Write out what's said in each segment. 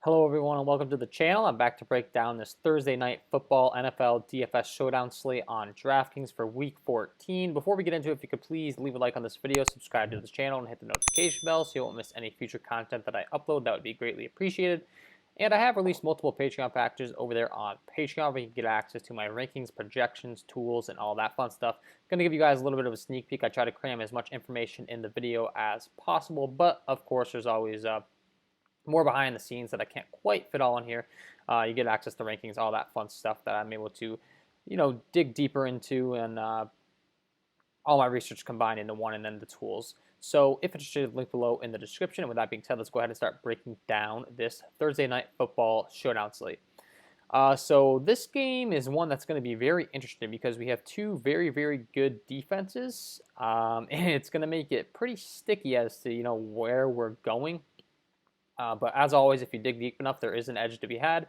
Hello everyone and welcome to the channel. I'm back to break down this Thursday Night Football NFL DFS Showdown slate on Draftkings for Week 14. Before we get into it, if you could please leave a like on this video, subscribe to this channel, and hit the notification bell so you won't miss any future content that I upload. That would be greatly appreciated. And I have released multiple Patreon packages over there on Patreon where you can get access to my rankings, projections, tools, and all that fun stuff. I'm going to give you guys a little bit of a sneak peek. I try to cram as much information in the video as possible, but of course there's always more behind the scenes that I can't quite fit all in here. You get access to rankings, all that fun stuff that I'm able to, dig deeper into, and all my research combined into one, and then the tools. So if interested, link below in the description. And with that being said, let's go ahead and start breaking down this Thursday Night Football Showdown slate. So this game is one that's going to be very interesting because we have two very, very good defenses, and it's going to make it pretty sticky as to where we're going. But as always, if you dig deep enough, there is an edge to be had.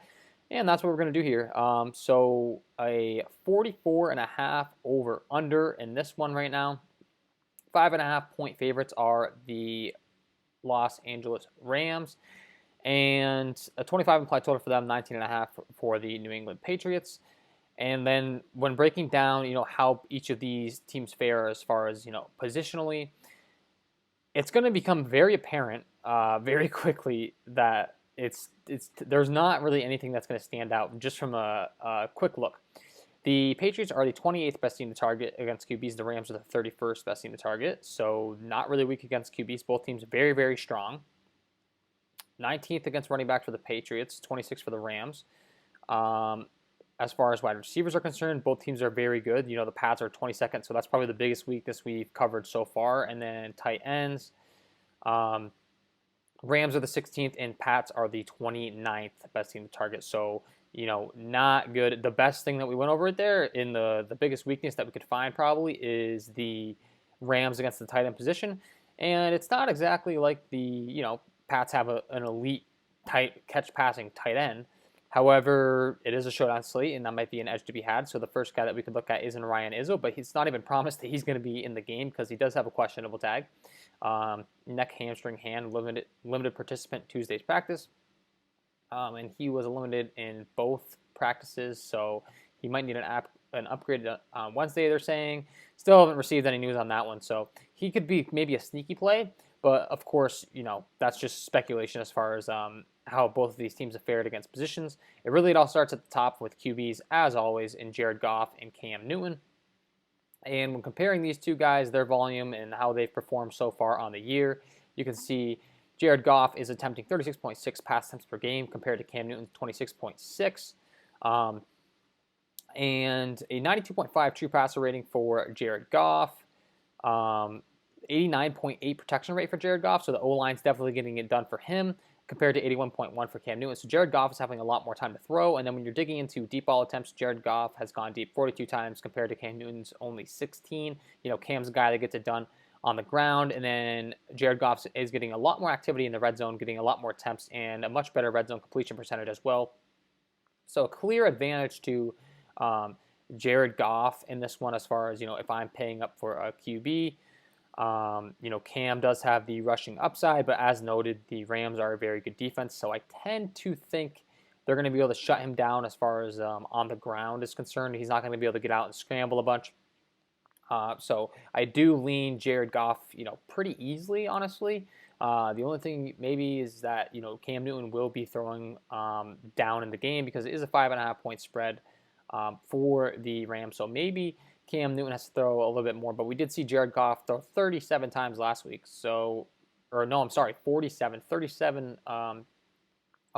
And that's what we're going to do here. So a 44.5 over under in this one right now. 5.5 point favorites are the Los Angeles Rams. And a 25 implied total for them, 19.5 for the New England Patriots. And then when breaking down, how each of these teams fare as far as, positionally, it's going to become very apparent very quickly that there's not really anything that's going to stand out just from a quick look. The Patriots are the 28th best team to target against QBs. The Rams are the 31st best team to target, so not really weak against QBs. Both teams very, very strong. 19th against running backs for the Patriots, 26th for the Rams. As far as wide receivers are concerned, both teams are very good. The Pats are 22nd, so that's probably the biggest weakness we've covered so far. And then tight ends. Rams are the 16th, and Pats are the 29th best team to target. So, not good. The best thing that we went over there in the biggest weakness that we could find probably is the Rams against the tight end position. And it's not exactly like the, Pats have an elite catch passing tight end. However, it is a showdown slate, and that might be an edge to be had. So the first guy that we could look at isn't Ryan Izzo, but he's not even promised that he's going to be in the game because he does have a questionable tag. Neck, hamstring, hand, limited participant Tuesday's practice. And he was eliminated in both practices, so he might need an upgrade on Wednesday, they're saying. Still haven't received any news on that one, so he could be maybe a sneaky play. But, of course, that's just speculation as far as how both of these teams have fared against positions. It all starts at the top with QBs, as always, in Jared Goff and Cam Newton. And when comparing these two guys, their volume and how they've performed so far on the year, you can see Jared Goff is attempting 36.6 pass attempts per game compared to Cam Newton's 26.6. And a 92.5 true passer rating for Jared Goff. 89.8 protection rate for Jared Goff, so the O-line's definitely getting it done for him compared to 81.1 for Cam Newton. So Jared Goff is having a lot more time to throw, and then when you're digging into deep ball attempts, Jared Goff has gone deep 42 times compared to Cam Newton's only 16. Cam's a guy that gets it done on the ground, and then Jared Goff is getting a lot more activity in the red zone, getting a lot more attempts, and a much better red zone completion percentage as well. So a clear advantage to Jared Goff in this one as far as, if I'm paying up for a QB. Cam does have the rushing upside, but as noted, the Rams are a very good defense, so I tend to think they're going to be able to shut him down as far as on the ground is concerned. He's not going to be able to get out and scramble a bunch. So I do lean Jared Goff, pretty easily, honestly. The only thing maybe is that, Cam Newton will be throwing down in the game because it is a 5.5 point spread for the Rams, so maybe Cam Newton has to throw a little bit more, but we did see Jared Goff throw 37 times last week. 47. 37 of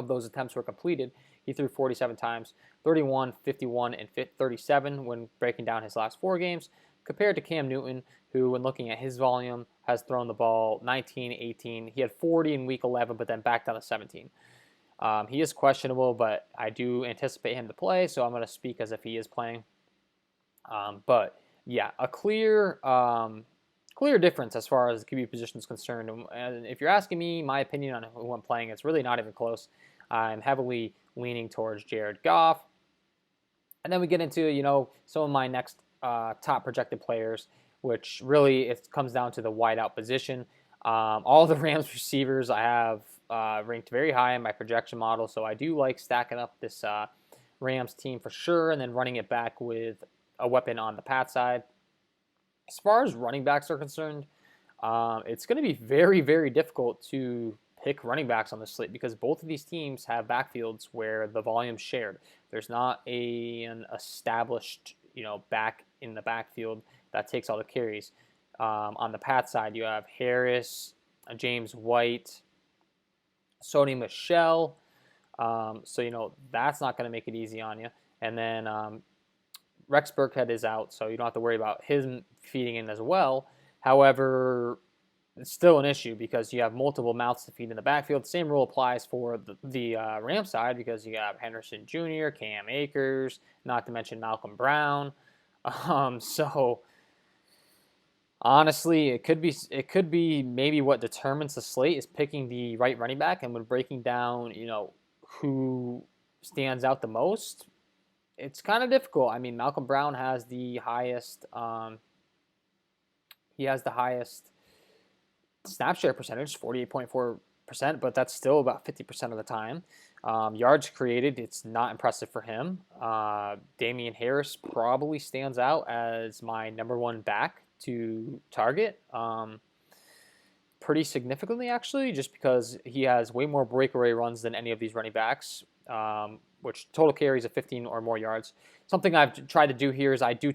those attempts were completed. He threw 47 times, 31, 51, and 37 when breaking down his last 4 games, compared to Cam Newton, who, when looking at his volume, has thrown the ball 19, 18. He had 40 in week 11, but then back down to 17. He is questionable, but I do anticipate him to play, so I'm going to speak as if he is playing. But yeah, a clear difference as far as the QB position is concerned. And if you're asking me my opinion on who I'm playing, it's really not even close. I'm heavily leaning towards Jared Goff. And then we get into, some of my next top projected players, which really it comes down to the wideout position. All the Rams receivers I have ranked very high in my projection model, so I do like stacking up this Rams team for sure, and then running it back with a weapon on the Pat side. As far as running backs are concerned, it's going to be very, very difficult to pick running backs on the slate because both of these teams have backfields where the volume's shared. There's not an established, back in the backfield that takes all the carries. On the Pat side, you have Harris, James White, Sony Michel. So, that's not going to make it easy on you. And then Rex Burkhead is out, so you don't have to worry about him feeding in as well. However, it's still an issue because you have multiple mouths to feed in the backfield. Same rule applies for the Ram side because you have Henderson Jr., Cam Akers, not to mention Malcolm Brown. So honestly, it could be maybe what determines the slate is picking the right running back, and when breaking down, who stands out the most, it's kind of difficult. I mean, Malcolm Brown has the highest. He has the highest snap share percentage, 48.4%, but that's still about 50% of the time. Yards created, it's not impressive for him. Damian Harris probably stands out as my number one back to target pretty significantly, actually, just because he has way more breakaway runs than any of these running backs, which total carries of 15 or more yards. Something I've tried to do here is I do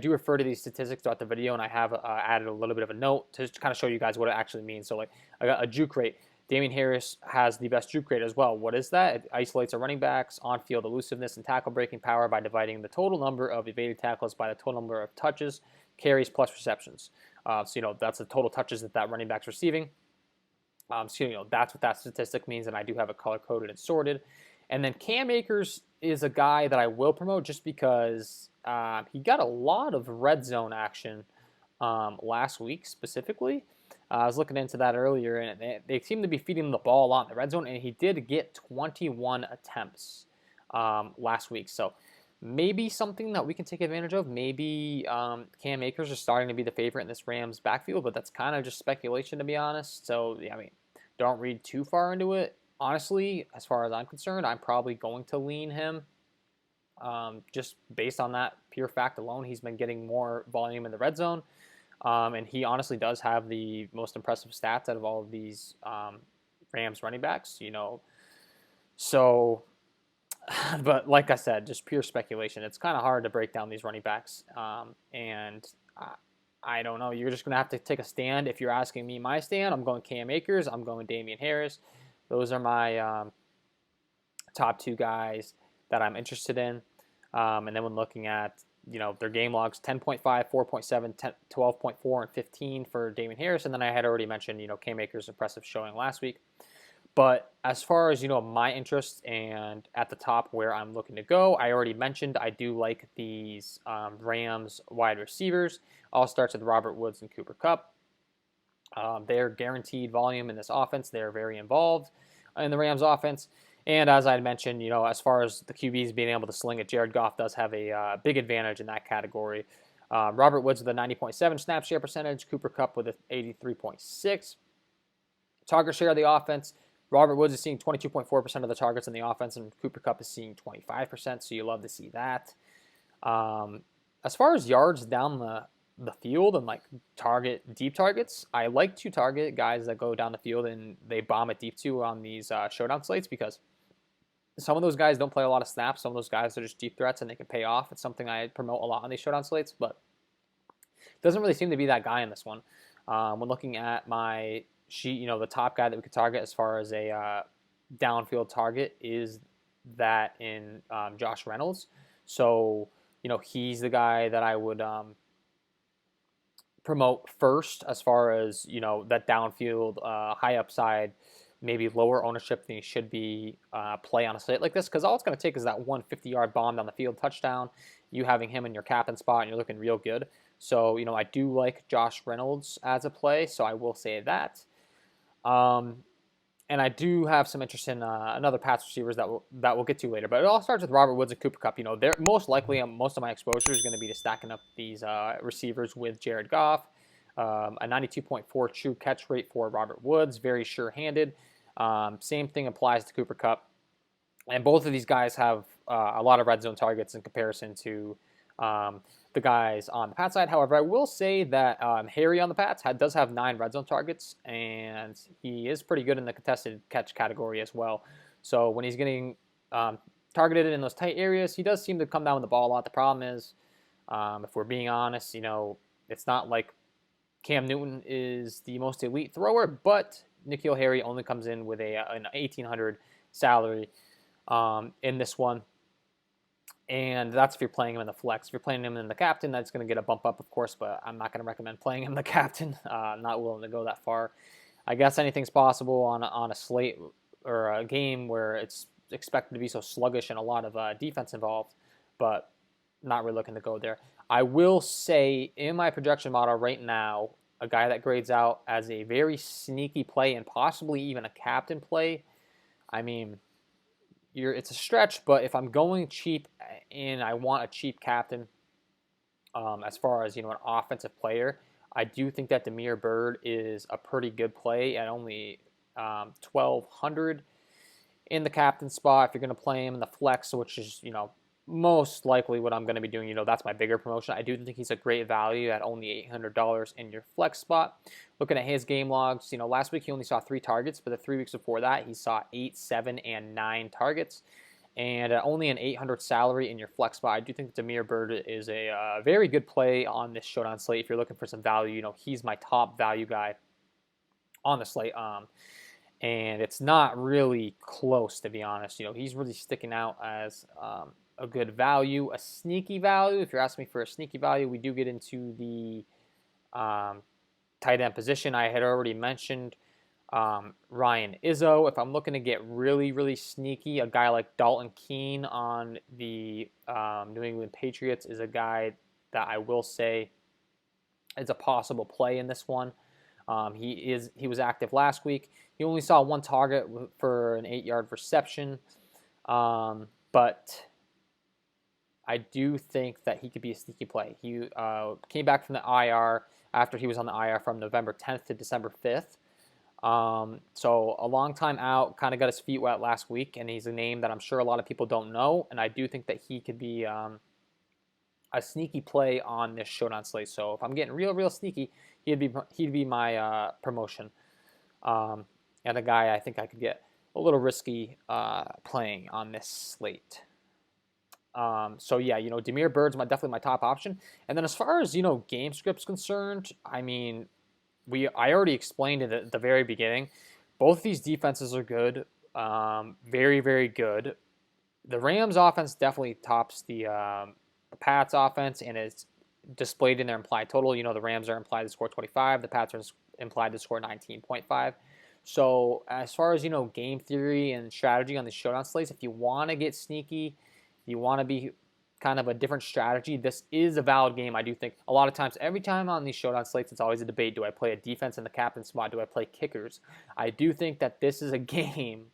refer to these statistics throughout the video, and I have added a little bit of a note to kind of show you guys what it actually means. So, like, I got a juke rate. Damian Harris has the best juke rate as well. What is that? It isolates a running back's on-field elusiveness and tackle-breaking power by dividing the total number of evaded tackles by the total number of touches, carries, plus receptions. So, that's the total touches that running back's receiving. So, that's what that statistic means, and I do have it color-coded and sorted. And then Cam Akers is a guy that I will promote just because he got a lot of red zone action last week specifically. I was looking into that earlier, and they seem to be feeding the ball a lot in the red zone, and he did get 21 attempts last week. So maybe something that we can take advantage of. Maybe Cam Akers is starting to be the favorite in this Rams backfield, but that's kind of just speculation, to be honest. So, I mean, don't read too far into it. Honestly, as far as I'm concerned, I'm probably going to lean him just based on that pure fact alone. He's been getting more volume in the red zone, and he honestly does have the most impressive stats out of all of these Rams running backs, So, but like I said, just pure speculation. It's kind of hard to break down these running backs, and I don't know. You're just going to have to take a stand. If you're asking me my stand, I'm going Cam Akers. I'm going Damian Harris. Those are my top two guys that I'm interested in. And then when looking at, their game logs, 10.5, 4.7, 12.4, and 15 for Damian Harris. And then I had already mentioned, Cam Akers' impressive showing last week. But as far as, my interest and at the top where I'm looking to go, I already mentioned I do like these Rams wide receivers. All starts with Robert Woods and Cooper Kupp. They're guaranteed volume in this offense. They're very involved in the Rams offense. And as I mentioned, as far as the QBs being able to sling it, Jared Goff does have a big advantage in that category. Robert Woods with a 90.7 snap share percentage, Cooper Kupp with an 83.6. Target share of the offense, Robert Woods is seeing 22.4% of the targets in the offense, and Cooper Kupp is seeing 25%, so you love to see that. As far as yards down the field and like deep targets, I like to target guys that go down the field and they bomb it deep too on these showdown slates because some of those guys don't play a lot of snaps. Some of those guys are just deep threats and they can pay off. It's something I promote a lot on these showdown slates, but it doesn't really seem to be that guy in this one. When looking at my sheet, the top guy that we could target as far as a downfield target is that in Josh Reynolds. So, he's the guy that I would promote first as far as, that downfield, high upside, maybe lower ownership than he should be play on a slate like this, because all it's going to take is that 150-yard bomb down the field touchdown, you having him in your captain spot, and you're looking real good. So, I do like Josh Reynolds as a play, so I will say that. And I do have some interest in another pass receivers that we'll get to later. But it all starts with Robert Woods and Cooper Kupp. They're most likely most of my exposure is going to be to stacking up these receivers with Jared Goff. A 92.4 true catch rate for Robert Woods, very sure-handed. Same thing applies to Cooper Kupp. And both of these guys have a lot of red zone targets in comparison to the guys on the Pat side. However, I will say that Harry on the Pats does have 9 red zone targets, and he is pretty good in the contested catch category as well. So when he's getting targeted in those tight areas, he does seem to come down with the ball a lot. The problem is, if we're being honest, it's not like Cam Newton is the most elite thrower, but N'Keal Harry only comes in with an 1,800 salary in this one. And that's if you're playing him in the flex. If you're playing him in the captain, that's going to get a bump up, of course, but I'm not going to recommend playing him in the captain. I'm not willing to go that far. I guess anything's possible on a slate or a game where it's expected to be so sluggish and a lot of defense involved, but not really looking to go there. I will say in my projection model right now, a guy that grades out as a very sneaky play and possibly even a captain play. I mean, it's a stretch, but if I'm going cheap and I want a cheap captain, as far as an offensive player, I do think that Damiere Byrd is a pretty good play at only 1,200 in the captain spot. If you're going to play him in the flex, which is most likely what I'm going to be doing, that's my bigger promotion. I do think he's a great value at only $800 in your flex spot. Looking at his game logs, last week he only saw 3 targets, but the 3 weeks before that he saw 8, 7, and 9 targets, and only an 800 salary in your flex spot. I do think Damiere Byrd is a very good play on this showdown slate. If you're looking for some value, he's my top value guy on the slate. And it's not really close, to be honest. He's really sticking out as a good value, a sneaky value. If you're asking me for a sneaky value, we do get into the tight end position. I had already mentioned Ryan Izzo. If I'm looking to get really, really sneaky, a guy like Dalton Keene on the New England Patriots is a guy that I will say is a possible play in this one. He was active last week. He only saw 1 target for an 8-yard reception, but I do think that he could be a sneaky play. He came back from the IR after he was on the IR from November 10th to December 5th. So a long time out, kind of got his feet wet last week, and he's a name that I'm sure a lot of people don't know, and I do think that he could be a sneaky play on this showdown slate. So if I'm getting real sneaky, he'd be my promotion, and a guy I think I could get a little risky playing on this slate. So yeah, Damiere Byrd's definitely my top option. And then as far as game script's concerned, I mean, I already explained it at the very beginning. Both of these defenses are good, very, very good. The Rams offense definitely tops the Pats offense and is displayed in their implied total. The Rams are implied to score 25. The Pats are implied to score 19.5. So as far as game theory and strategy on the showdown slates, if you want to get sneaky, you want to be kind of a different strategy, this is a valid game. I do think a lot of times, every time on these showdown slates, it's always a debate. Do I play a defense in the captain spot? Do I play kickers? I do think that this is a game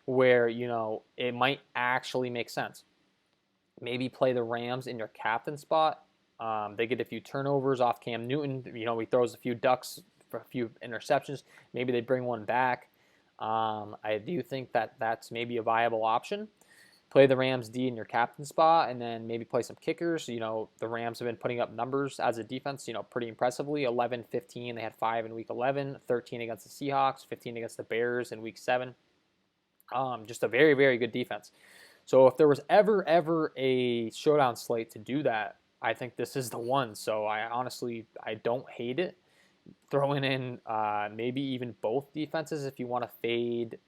where, it might actually make sense. Maybe play the Rams in your captain spot. They get a few turnovers off Cam Newton. He throws a few ducks for a few interceptions. Maybe they bring one back. I do think that that's maybe a viable option. Play the Rams D in your captain spot, and then maybe play some kickers. The Rams have been putting up numbers as a defense, pretty impressively. 11-15, they had 5 in week 11, 13 against the Seahawks, 15 against the Bears in week 7. Just a very, very good defense. So if there was ever a showdown slate to do that, I think this is the one. So I don't hate it. Throwing in maybe even both defenses if you want to fade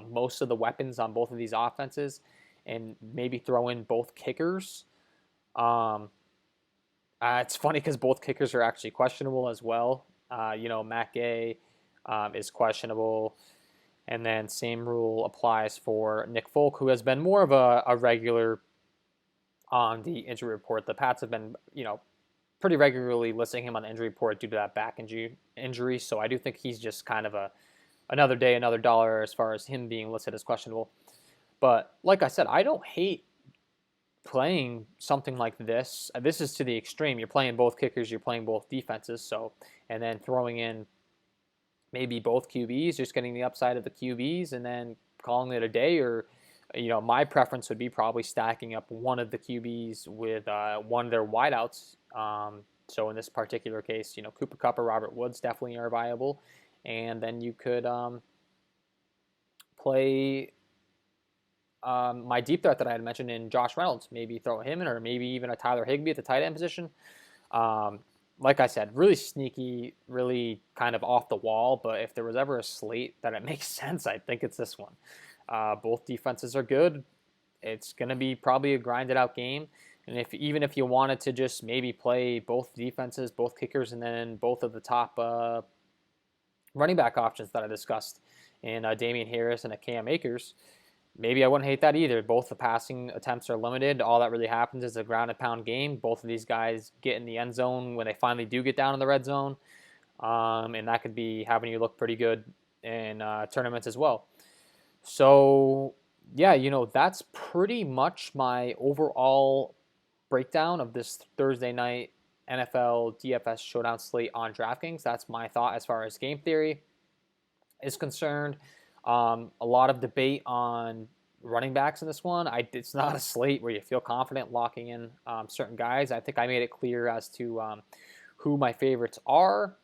most of the weapons on both of these offenses, and maybe throw in both kickers. It's funny because both kickers are actually questionable as well. Matt Gay is questionable. And then same rule applies for Nick Folk, who has been more of a regular on the injury report. The Pats have been, pretty regularly listing him on the injury report due to that back injury. So I do think he's just kind of another day, another dollar as far as him being listed as questionable. But like I said, I don't hate playing something like this. This is to the extreme. You're playing both kickers, you're playing both defenses. So, and then throwing in maybe both QBs, just getting the upside of the QBs and then calling it a day. Or, my preference would be probably stacking up one of the QBs with one of their wideouts. So in this particular case, Cooper Kupp or Robert Woods definitely are viable. And then you could play my deep threat that I had mentioned in Josh Reynolds. Maybe throw him in, or maybe even a Tyler Higbee at the tight end position. Like I said, really sneaky, really kind of off the wall. But if there was ever a slate that it makes sense, I think it's this one. Both defenses are good. It's going to be probably a grinded out game. And even if you wanted to just maybe play both defenses, both kickers, and then both of the top running back options that I discussed in Damian Harris and a Cam Akers, maybe I wouldn't hate that either. Both the passing attempts are limited. All that really happens is a ground and pound game. Both of these guys get in the end zone when they finally do get down in the red zone. And that could be having you look pretty good in tournaments as well. So, yeah, that's pretty much my overall breakdown of this Thursday night NFL DFS Showdown slate on DraftKings. That's my thought as far as game theory is concerned. A lot of debate on running backs in this one. It's not a slate where you feel confident locking in certain guys. I think I made it clear as to who my favorites are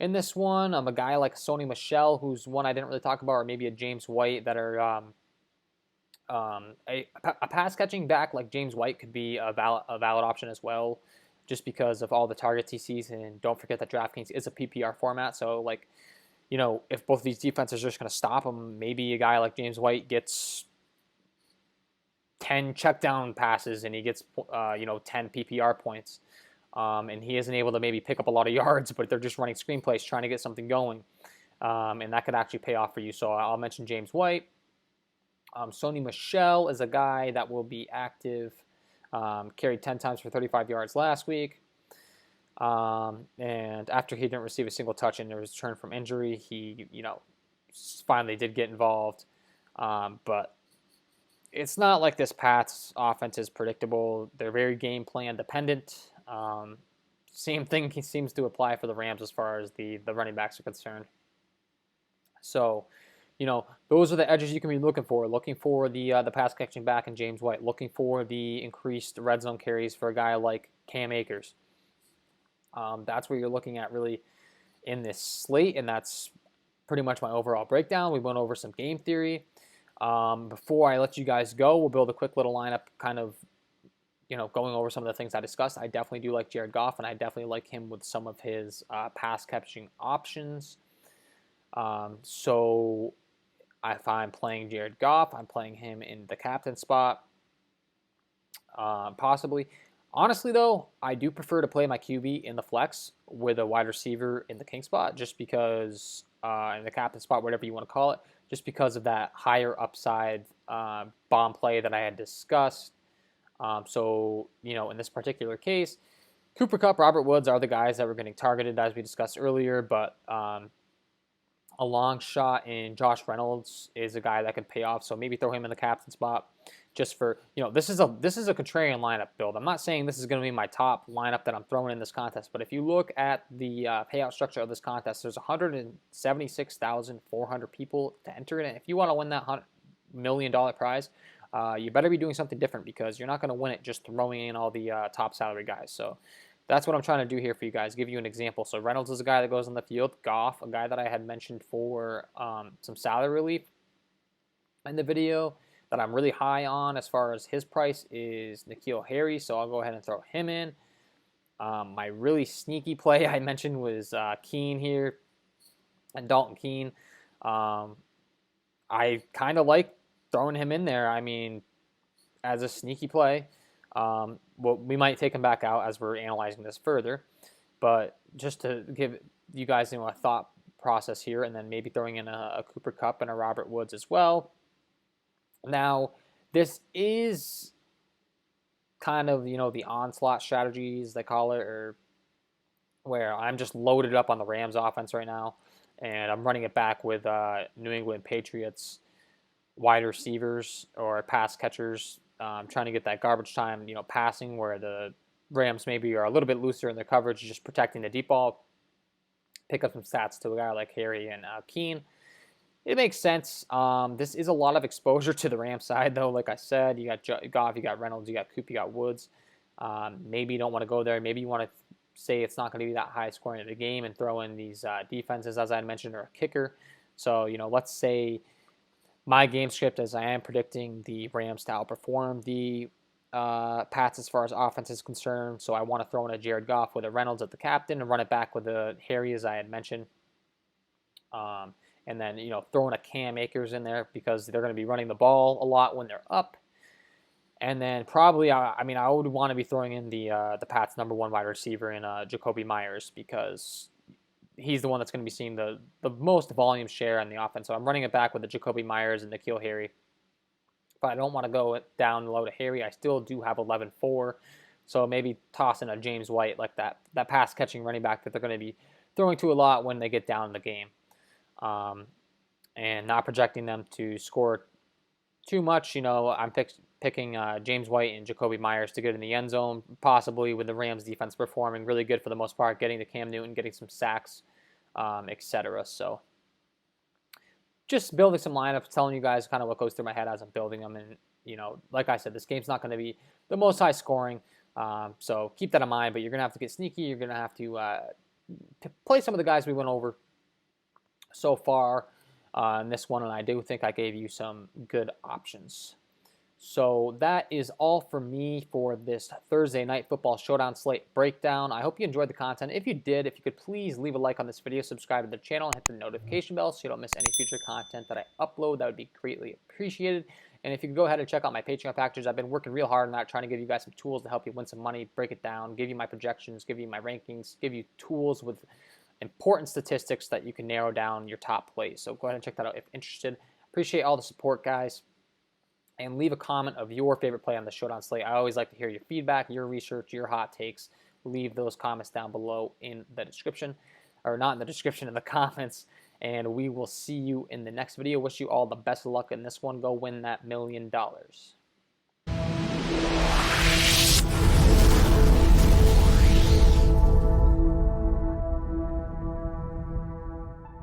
in this one. A guy like Sony Michel, who's one I didn't really talk about, or maybe a James White that are a pass catching back like James White could be a valid option as well, just because of all the targets he sees. And don't forget that DraftKings is a PPR format, so if both of these defenses are just going to stop him, maybe a guy like James White gets 10 check down passes and he gets 10 PPR points, and he isn't able to maybe pick up a lot of yards, but they're just running screenplays trying to get something going, and that could actually pay off for you. So I'll mention James White. Sony Michel is a guy that will be active, carried 10 times for 35 yards last week. And after he didn't receive a single touch in his return from injury, he, finally did get involved. But it's not like this Pats offense is predictable. They're very game plan dependent. Same thing seems to apply for the Rams as far as the running backs are concerned. So, those are the edges you can be looking for. Looking for the pass catching back in James White. Looking for the increased red zone carries for a guy like Cam Akers. That's where you're looking at really in this slate, and that's pretty much my overall breakdown. We went over some game theory. Before I let you guys go, we'll build a quick little lineup, kind of, going over some of the things I discussed. I definitely do like Jared Goff, and I definitely like him with some of his pass catching options. So if I'm playing Jared Goff, I'm playing him in the captain spot, possibly. Honestly, though, I do prefer to play my QB in the flex with a wide receiver in the king spot, just because, in the captain spot, whatever you want to call it, just because of that higher upside bomb play that I had discussed. So, in this particular case, Cooper Kupp, Robert Woods are the guys that were getting targeted, as we discussed earlier, but a long shot in Josh Reynolds is a guy that could pay off. So maybe throw him in the captain spot, just for, this is a contrarian lineup build. I'm not saying this is going to be my top lineup that I'm throwing in this contest, but if you look at the payout structure of this contest, there's 176,400 people to enter it. And if you want to win that $100 million prize, you better be doing something different, because you're not going to win it just throwing in all the top salary guys. So that's what I'm trying to do here for you guys, give you an example. So Reynolds is a guy that goes on the field. Goff, a guy that I had mentioned for some salary relief in the video that I'm really high on as far as his price, is N'Keal Harry. So I'll go ahead and throw him in. My really sneaky play I mentioned was Keene here, and Dalton Keene. I kind of like throwing him in there. I mean, as a sneaky play. Well, we might take him back out as we're analyzing this further, but just to give you guys a thought process here, and then maybe throwing in a Cooper Kupp and a Robert Woods as well. Now, this is kind of, the onslaught strategies, they call it, or where I'm just loaded up on the Rams offense right now, and I'm running it back with New England Patriots wide receivers or pass catchers, trying to get that garbage time, passing, where the Rams maybe are a little bit looser in their coverage, just protecting the deep ball. pick up some stats to a guy like Harry and Keene. It makes sense. This is a lot of exposure to the Rams side, though. Like I said, you got Goff, you got Reynolds, you got Coop, you got Woods. Maybe you don't want to go there. Maybe you want to say it's not going to be that high scoring of the game and throw in these defenses, as I mentioned, or a kicker. So, let's say my game script, as I am predicting the Rams to outperform the Pats as far as offense is concerned. So I want to throw in a Jared Goff with a Reynolds at the captain and run it back with a Harry, as I had mentioned. And then, throwing a Cam Akers in there because they're going to be running the ball a lot when they're up. And then probably, I would want to be throwing in the Pats' number 1 wide receiver in Jacoby Myers because he's the one that's going to be seeing the most volume share on the offense. So I'm running it back with the Jacoby Myers and N'Keal Harry. But I don't want to go down low to Harry. I still do have 11-4. So maybe toss in a James White, like that pass-catching running back that they're going to be throwing to a lot when they get down in the game. And not projecting them to score too much. I'm picking James White and Jacoby Myers to get in the end zone, possibly with the Rams defense performing really good for the most part, getting to Cam Newton, getting some sacks, etc. So just building some lineups, telling you guys kind of what goes through my head as I'm building them. And, like I said, this game's not going to be the most high scoring. So keep that in mind, but you're going to have to get sneaky. You're going to have to play some of the guys we went over so far in this one, and I do think I gave you some good options. So that is all for me for this Thursday Night Football Showdown slate breakdown. I hope you enjoyed the content. If you did, if you could please leave a like on this video, subscribe to the channel, and hit the notification bell so you don't miss any future content that I upload. That would be greatly appreciated. And if you could go ahead and check out my Patreon packages, I've been working real hard on that, trying to give you guys some tools to help you win some money, break it down, give you my projections, give you my rankings, give you tools with important statistics that you can narrow down your top plays. So go ahead and check that out if interested. Appreciate all the support, guys. And leave a comment of your favorite play on the Showdown slate. I always like to hear your feedback, your research, your hot takes. Leave those comments down below in the description. Or not in the description, in the comments. And we will see you in the next video. Wish you all the best of luck in this one. Go win that $1 million.